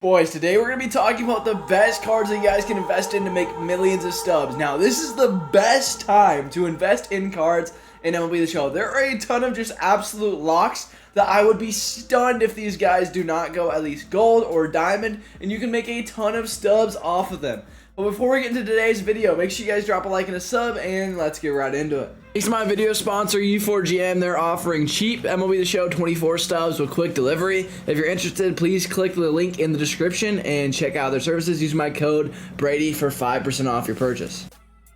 Boys, today we're going to be talking about the best cards that you guys can invest in to make millions of stubs. Now, this is the best time to invest in cards in MLB The Show. There are a ton of just absolute locks that I would be stunned if these guys do not go at least gold or diamond, and you can make a ton of stubs off of them. But before we get into today's video, make sure you guys drop a like and a sub, and let's get right into it. Thanks to my video sponsor, U4GM. They're offering cheap MLB The Show 24 stubs with quick delivery. If you're interested, please click the link in the description and check out their services. Use my code Brady for 5% off your purchase.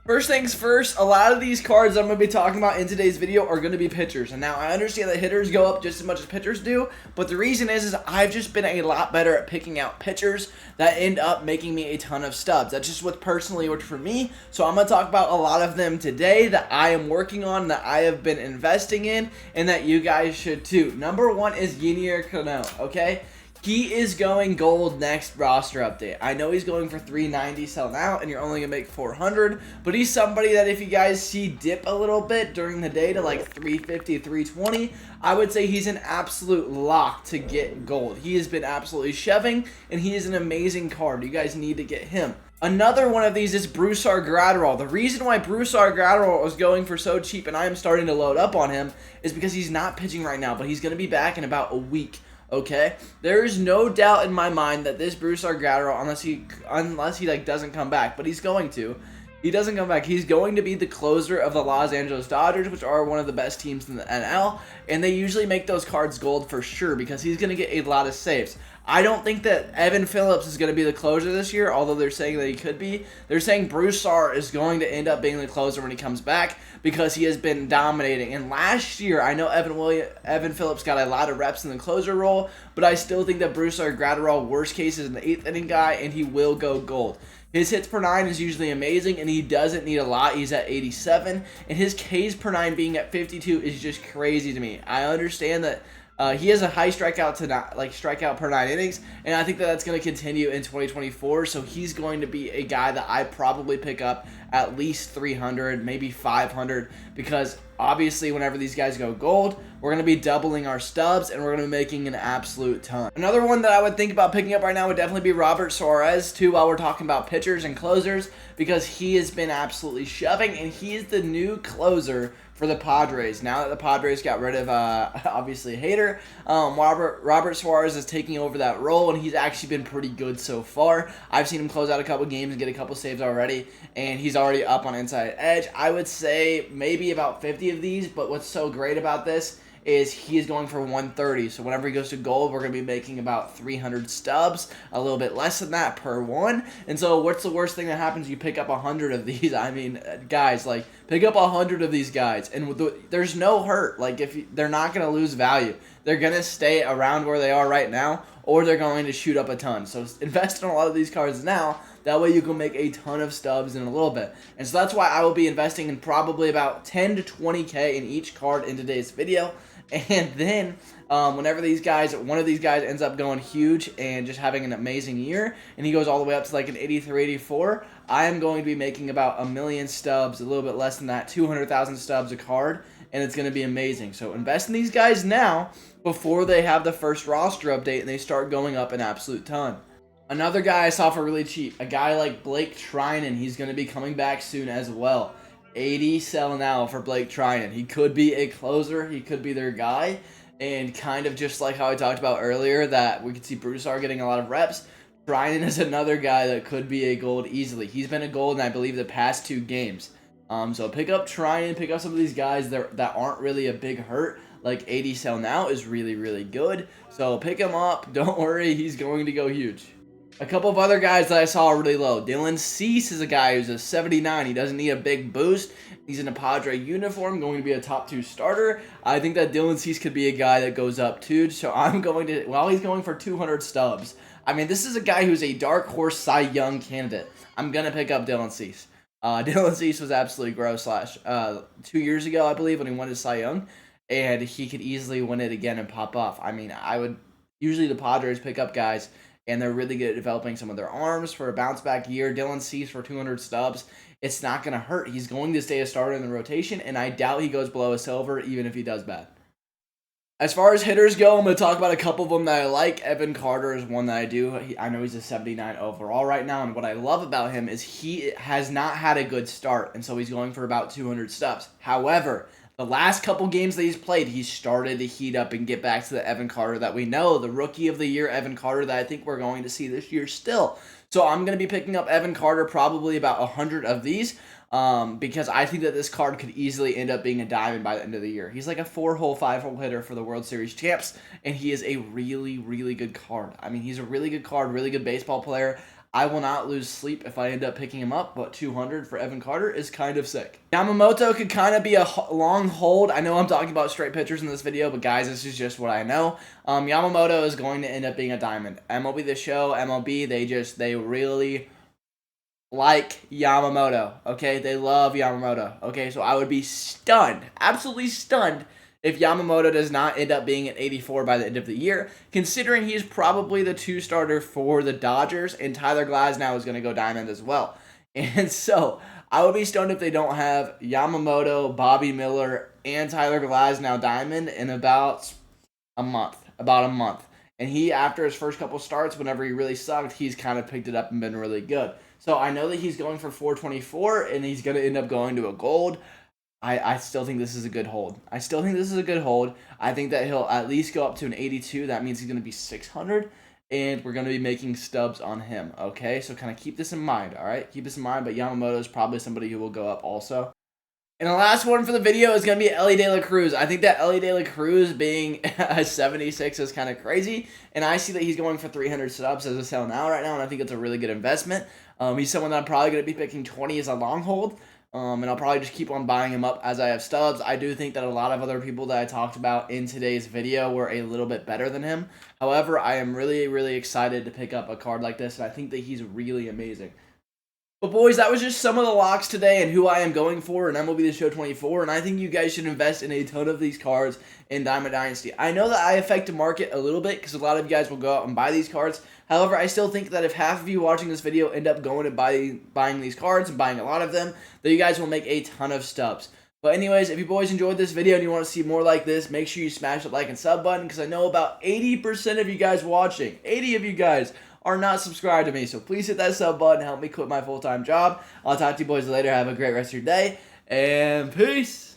First things first, a lot of these cards I'm going to be talking about in today's video are going to be pitchers. And now I understand that hitters go up just as much as pitchers do, but the reason is I've just been a lot better at picking out pitchers that end up making me a ton of stubs. That's just what personally worked for me. So I'm going to talk about a lot of them today that I am working on, that I have been investing in, and that you guys should too. Number one is Yennier Cano, okay? He is going gold next roster update. I know he's going for 390 selling out, and you're only going to make 400, but he's somebody that if you guys see dip a little bit during the day to like 350, 320, I would say he's an absolute lock to get gold. He has been absolutely shoving, and he is an amazing card. You guys need to get him. Another one of these is Brusar Graterol. The reason why Brusar Graterol was going for so cheap, and I am starting to load up on him, is because he's not pitching right now, but he's going to be back in about a week. Okay, there is no doubt in my mind that this Brusar Graterol, unless he like doesn't come back, but he's going to. He doesn't come back. He's going to be the closer of the Los Angeles Dodgers, which are one of the best teams in the NL, and they usually make those cards gold for sure because he's going to get a lot of saves. I don't think that Evan Phillips is going to be the closer this year, although they're saying that he could be. They're saying Brusar is going to end up being the closer when he comes back because he has been dominating. And last year, I know Evan Phillips got a lot of reps in the closer role, but I still think that Brusar Graterol, worst case, is an 8th inning guy, and he will go gold. His hits per 9 is usually amazing, and he doesn't need a lot. He's at 87, and his Ks per 9 being at 52 is just crazy to me. I understand that he has a high strikeout per 9 innings, and I think that that's going to continue in 2024. So he's going to be a guy that I probably pick up at least 300, maybe 500, because obviously whenever these guys go gold, we're going to be doubling our stubs, and we're going to be making an absolute ton. Another one that I would think about picking up right now would definitely be Robert Suarez, too, while we're talking about pitchers and closers, because he has been absolutely shoving, and he is the new closer for the Padres. Now that the Padres got rid of, obviously, Hader, Robert Suarez is taking over that role, and he's actually been pretty good so far. I've seen him close out a couple games and get a couple saves already, and he's already up on inside edge. I would say maybe about 50 of these, but what's so great about this is he is going for 130. So whenever he goes to gold, we're going to be making about 300 stubs, a little bit less than that per one. And so what's the worst thing that happens? You pick up 100 of these. I mean, guys, like, pick up 100 of these guys, and there's no hurt. Like, they're not going to lose value. They're going to stay around where they are right now, or they're going to shoot up a ton. So invest in a lot of these cards now. That way you can make a ton of stubs in a little bit. And so that's why I will be investing in probably about 10 to 20K in each card in today's video. And then whenever one of these guys ends up going huge and just having an amazing year, and he goes all the way up to like an 83, 84, I am going to be making about 1 million stubs, a little bit less than that, 200,000 stubs a card, and it's going to be amazing. So invest in these guys now before they have the first roster update and they start going up an absolute ton. Another guy I saw for really cheap, a guy like Blake Treinen, he's going to be coming back soon as well. 80 selling out for Blake Treinen. He could be a closer. He could be their guy. And kind of just like how I talked about earlier that we could see Brusar getting a lot of reps, Treinen is another guy that could be a gold easily. He's been a gold in, I believe, the past 2 games. So pick up Treinen, pick up some of these guys that aren't really a big hurt. Like 80 sell now is really, really good. So pick him up. Don't worry, he's going to go huge. A couple of other guys that I saw really low. Dylan Cease is a guy who's a 79. He doesn't need a big boost. He's in a Padre uniform, going to be a top 2 starter. I think that Dylan Cease could be a guy that goes up too. So I'm going to, well, he's going for 200 stubs. I mean, this is a guy who's a dark horse Cy Young candidate. I'm going to pick up Dylan Cease. Dylan Cease was absolutely gross 2 years ago, I believe, when he won his Cy Young. And he could easily win it again and pop off. I mean, usually the Padres pick up guys, and they're really good at developing some of their arms for a bounce-back year. Dylan Cease for 200 stubs. It's not going to hurt. He's going to stay a starter in the rotation, and I doubt he goes below a silver even if he does bad. As far as hitters go, I'm going to talk about a couple of them that I like. Evan Carter is one that I do. I know he's a 79 overall right now, and what I love about him is he has not had a good start, and so he's going for about 200 stubs. However, the last couple games that he's played, he's started to heat up and get back to the Evan Carter that we know, the Rookie of the Year Evan Carter that I think we're going to see this year still. So I'm going to be picking up Evan Carter, probably about 100 of these. Because I think that this card could easily end up being a diamond by the end of the year. He's like a 4-hole, 5-hole hitter for the World Series champs, and he is a really, really good card. I mean, he's a really good card, really good baseball player. I will not lose sleep if I end up picking him up, but 200 for Evan Carter is kind of sick. Yamamoto could kind of be a long hold. I know I'm talking about straight pitchers in this video, but guys, this is just what I know. Yamamoto is going to end up being a diamond. MLB The Show, MLB, they really like Yamamoto, okay? They love Yamamoto, okay? So I would be stunned, absolutely stunned, if Yamamoto does not end up being an 84 by the end of the year, considering he's probably the 2 starter for the Dodgers, and Tyler Glasnow is going to go diamond as well. And so I would be stunned if they don't have Yamamoto, Bobby Miller, and Tyler Glasnow diamond in about a month. And he, after his first couple starts, whenever he really sucked, he's kind of picked it up and been really good. So I know that he's going for 424, and he's going to end up going to a gold. I still think this is a good hold. I think that he'll at least go up to an 82. That means he's going to be 600, and we're going to be making stubs on him, okay? So kind of keep this in mind, all right? Keep this in mind, but Yamamoto is probably somebody who will go up also. And the last one for the video is going to be Elly De La Cruz. I think that Elly De La Cruz being a 76 is kind of crazy, and I see that he's going for 300 stubs as a sell now right now, and I think it's a really good investment. He's someone that I'm probably going to be picking 20 as a long hold, and I'll probably just keep on buying him up as I have stubs. I do think that a lot of other people that I talked about in today's video were a little bit better than him. However, I am really, really excited to pick up a card like this, and I think that he's really amazing. But boys, that was just some of the locks today and who I am going for in MLB The Show 24, and I think you guys should invest in a ton of these cards in Diamond Dynasty. I know that I affect the market a little bit because a lot of you guys will go out and buy these cards. However, I still think that if half of you watching this video end up going and buying these cards and buying a lot of them, that you guys will make a ton of stubs. But anyways, if you boys enjoyed this video and you want to see more like this, make sure you smash that like and sub button because I know about 80% of you guys watching, 80 of you guys, are not subscribed to me. So please hit that sub button, help me quit my full-time job. I'll talk to you boys later. Have a great rest of your day, and peace.